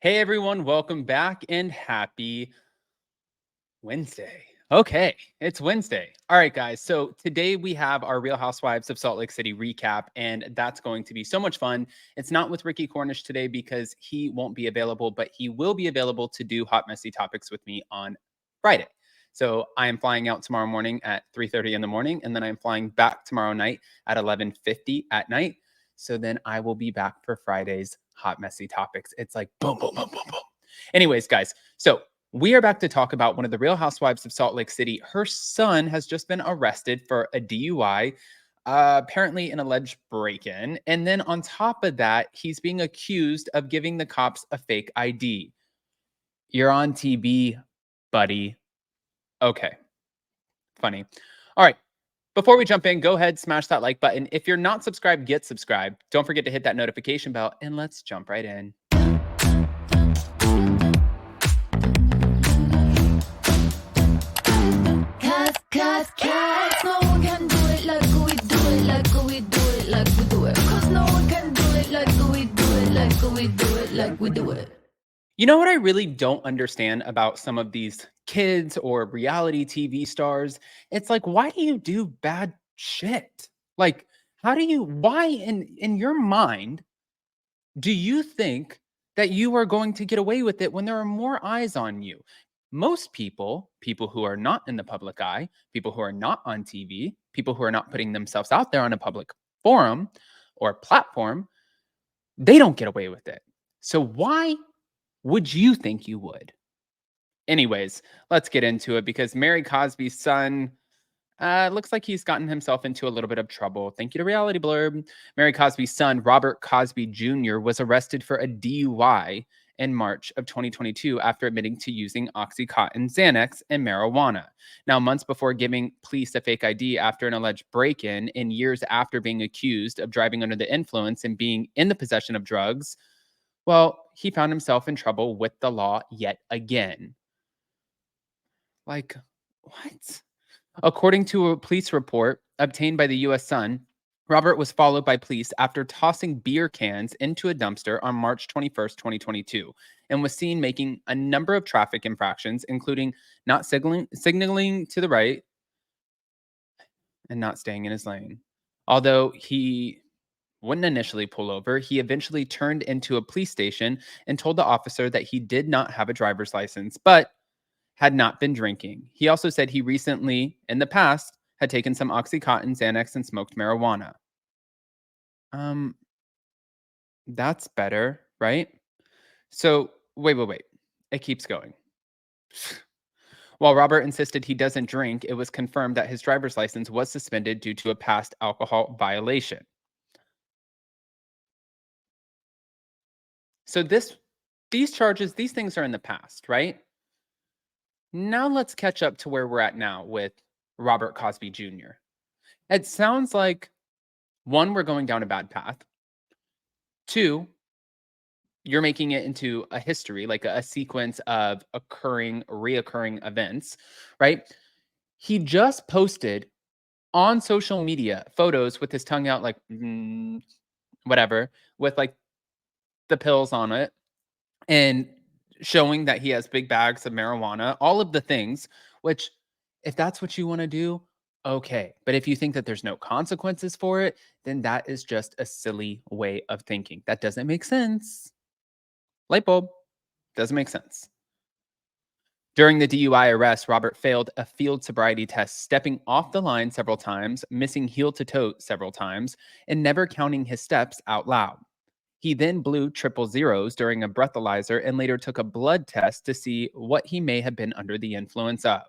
Hey everyone, welcome back and happy Wednesday. Okay, it's Wednesday. All right, guys. So today we have our Real Housewives of Salt Lake City recap, and that's going to be so much fun. It's not with Ricky Cornish today because he won't be available, but he will be available to do hot, messy topics with me on Friday. So I am flying out tomorrow morning at 3:30 in the morning, and then I'm flying back tomorrow night at 11:50 at night. So then I will be back for Friday's hot, messy topics. It's like boom, boom, boom, boom, boom. Anyways, guys, so we are back to talk about one of the Real Housewives of Salt Lake City. Her son has just been arrested for a DUI, apparently an alleged break in. And then on top of that, he's being accused of giving the cops a fake ID. You're on TV, buddy. Okay, funny. All right. Before we jump in, go ahead, smash that like button. If you're not subscribed, get subscribed. Don't forget to hit that notification bell, and let's jump right in. Cause no one can do it like we do it, like we do it, like we do it. Cause no one can do it like we do it, like we do it, like we do it. You know what I really don't understand about some of these kids or reality TV stars? It's like, why do you do bad shit? Like, why in your mind do you think that you are going to get away with it when there are more eyes on you? Most people who are not in the public eye, people who are not on TV, people who are not putting themselves out there on a public forum or platform, they don't get away with it. So why would you think you would? Anyways, let's get into it because Mary Cosby's son looks like he's gotten himself into a little bit of trouble. Thank you to Reality Blurb. Mary Cosby's son, Robert Cosby Jr., was arrested for a DUI in March of 2022 after admitting to using Oxycontin, Xanax, and marijuana. Now, months before giving police a fake ID after an alleged break in, and years after being accused of driving under the influence and being in the possession of drugs, well, he found himself in trouble with the law yet again. Like, what? According to a police report obtained by the US Sun, Robert was followed by police after tossing beer cans into a dumpster on March 21st, 2022, and was seen making a number of traffic infractions, including not signaling to the right and not staying in his lane. Although he wouldn't initially pull over, he eventually turned into a police station and told the officer that he did not have a driver's license, but had not been drinking. He also said he recently, in the past, had taken some Oxycontin, Xanax, and smoked marijuana. Um, that's better, right? So, wait. It keeps going. While Robert insisted he doesn't drink, it was confirmed that his driver's license was suspended due to a past alcohol violation. So these charges, these things are in the past, right? Now let's catch up to where we're at now with Robert Cosby Jr. It sounds like one, we're going down a bad path. Two, you're making it into a history, like a sequence of reoccurring events, right? He just posted on social media photos with his tongue out, like whatever, with like the pills on it, and showing that he has big bags of marijuana, all of the things, which if that's what you want to do, okay. But if you think that there's no consequences for it, then that is just a silly way of thinking. That doesn't make sense. Light bulb. Doesn't make sense. During the DUI arrest, Robert failed a field sobriety test, stepping off the line several times, missing heel to toe several times, and never counting his steps out loud. He then blew triple zeros during a breathalyzer and later took a blood test to see what he may have been under the influence of.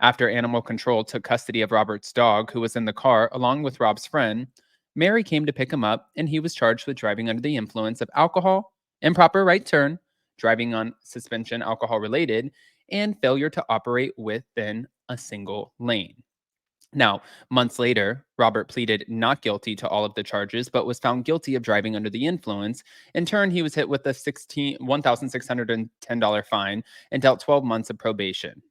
After animal control took custody of Robert's dog, who was in the car along with Rob's friend, Mary came to pick him up, and he was charged with driving under the influence of alcohol, improper right turn, driving on suspension alcohol related, and failure to operate within a single lane. Now, months later, Robert pleaded not guilty to all of the charges, but was found guilty of driving under the influence. In turn, he was hit with a $1,610 fine and dealt 12 months of probation.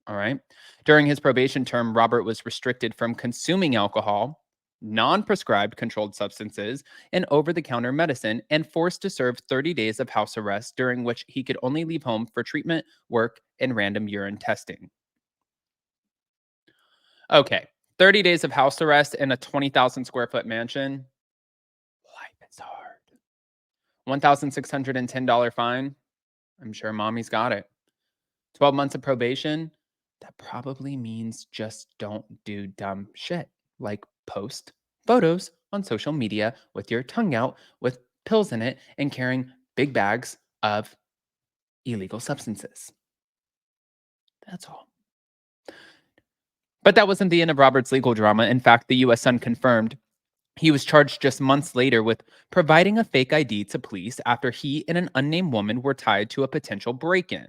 All right. During his probation term, Robert was restricted from consuming alcohol, non prescribed controlled substances, and over the counter medicine, and forced to serve 30 days of house arrest, during which he could only leave home for treatment, work, and random urine testing. Okay, 30 days of house arrest in a 20,000 square foot mansion. Life is hard. $1,610 fine. I'm sure mommy's got it. 12 months of probation. That probably means just don't do dumb shit like post photos on social media with your tongue out with pills in it and carrying big bags of illegal substances. That's all. But that wasn't the end of Robert's legal drama. In fact, the US Sun confirmed he was charged just months later with providing a fake ID to police after he and an unnamed woman were tied to a potential break in.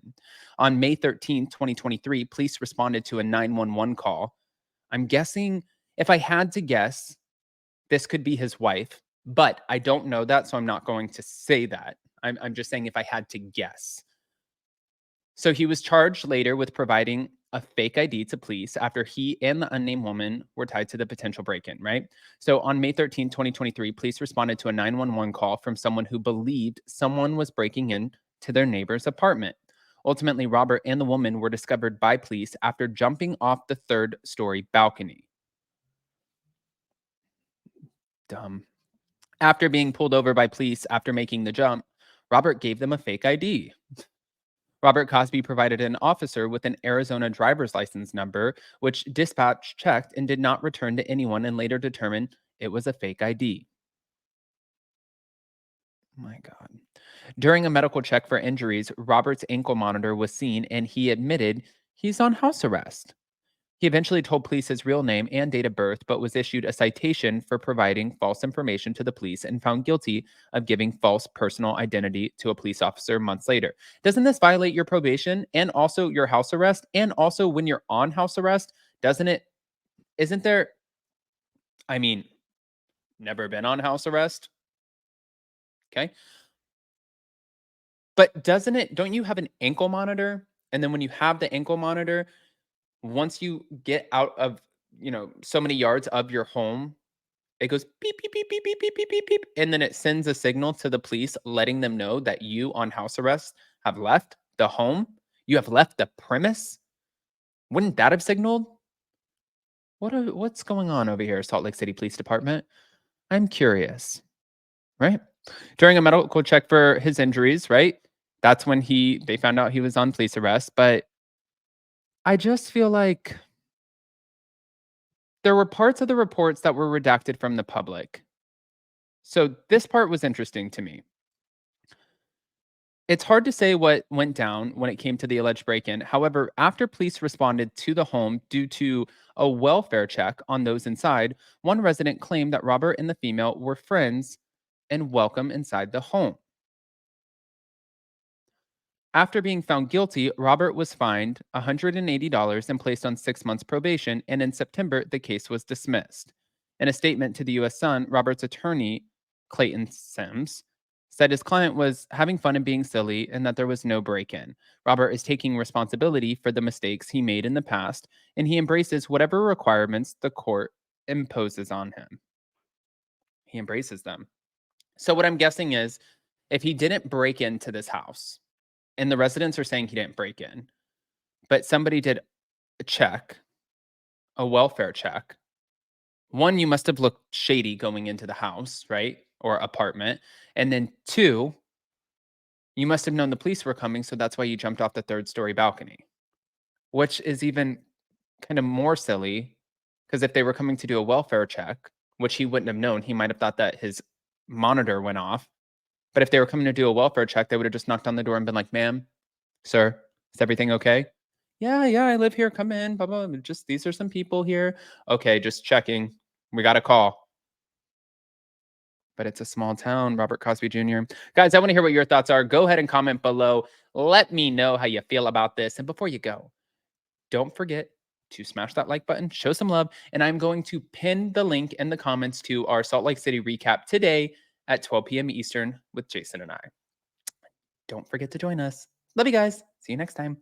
On May 13th, 2023, police responded to a 911 call. I'm guessing, if I had to guess, this could be his wife, but I don't know that, so I'm not going to say that. I'm just saying if I had to guess. So he was charged later with providing a fake ID to police after he and the unnamed woman were tied to the potential break in, right? So on May 13th, 2023, police responded to a 911 call from someone who believed someone was breaking in to their neighbor's apartment. Ultimately, Robert and the woman were discovered by police after jumping off the third-story balcony. Dumb. After being pulled over by police after making the jump, Robert gave them a fake ID. Robert Cosby provided an officer with an Arizona driver's license number, which dispatch checked and did not return to anyone and later determined it was a fake ID. My God. During a medical check for injuries, Robert's ankle monitor was seen and he admitted he's on house arrest. He eventually told police his real name and date of birth, but was issued a citation for providing false information to the police and found guilty of giving false personal identity to a police officer months later. Doesn't this violate your probation and also your house arrest? And also, when you're on house arrest, doesn't it? Isn't there? I mean, never been on house arrest. Okay. But doesn't it? Don't you have an ankle monitor? And then when you have the ankle monitor, once you get out of, so many yards of your home, it goes beep, beep, beep, beep, beep, beep, beep, beep, beep. And then it sends a signal to the police letting them know that you on house arrest have left the home. You have left the premise. Wouldn't that have signaled? What's going on over here, Salt Lake City Police Department? I'm curious, right? During a medical check for his injuries, right? That's when they found out he was on police arrest. But I just feel like there were parts of the reports that were redacted from the public. So this part was interesting to me. It's hard to say what went down when it came to the alleged break in. However, after police responded to the home due to a welfare check on those inside, one resident claimed that Robert and the female were friends and welcome inside the home. After being found guilty, Robert was fined $180 and placed on 6 months probation, and in September, the case was dismissed. In a statement to the US Sun, Robert's attorney, Clayton Sims, said his client was having fun and being silly and that there was no break in. Robert is taking responsibility for the mistakes he made in the past, and he embraces whatever requirements the court imposes on him. He embraces them. So, what I'm guessing is if he didn't break into this house, and the residents are saying he didn't break in, but somebody did a check, a welfare check. One, you must have looked shady going into the house, right? Or apartment. And then two, you must have known the police were coming. So that's why you jumped off the third-story balcony, which is even kind of more silly because if they were coming to do a welfare check, which he wouldn't have known, he might have thought that his monitor went off. But if they were coming to do a welfare check, they would have just knocked on the door and been like, ma'am, sir, is everything okay? Yeah, I live here. Come in. Blah, blah. Just these are some people here. Okay, just checking. We got a call. But it's a small town, Robert Cosby Jr. Guys, I want to hear what your thoughts are. Go ahead and comment below. Let me know how you feel about this. And before you go, don't forget to smash that like button, show some love, and I'm going to pin the link in the comments to our Salt Lake City recap today at 12 p.m. Eastern with Jason and I. Don't forget to join us. Love you guys. See you next time.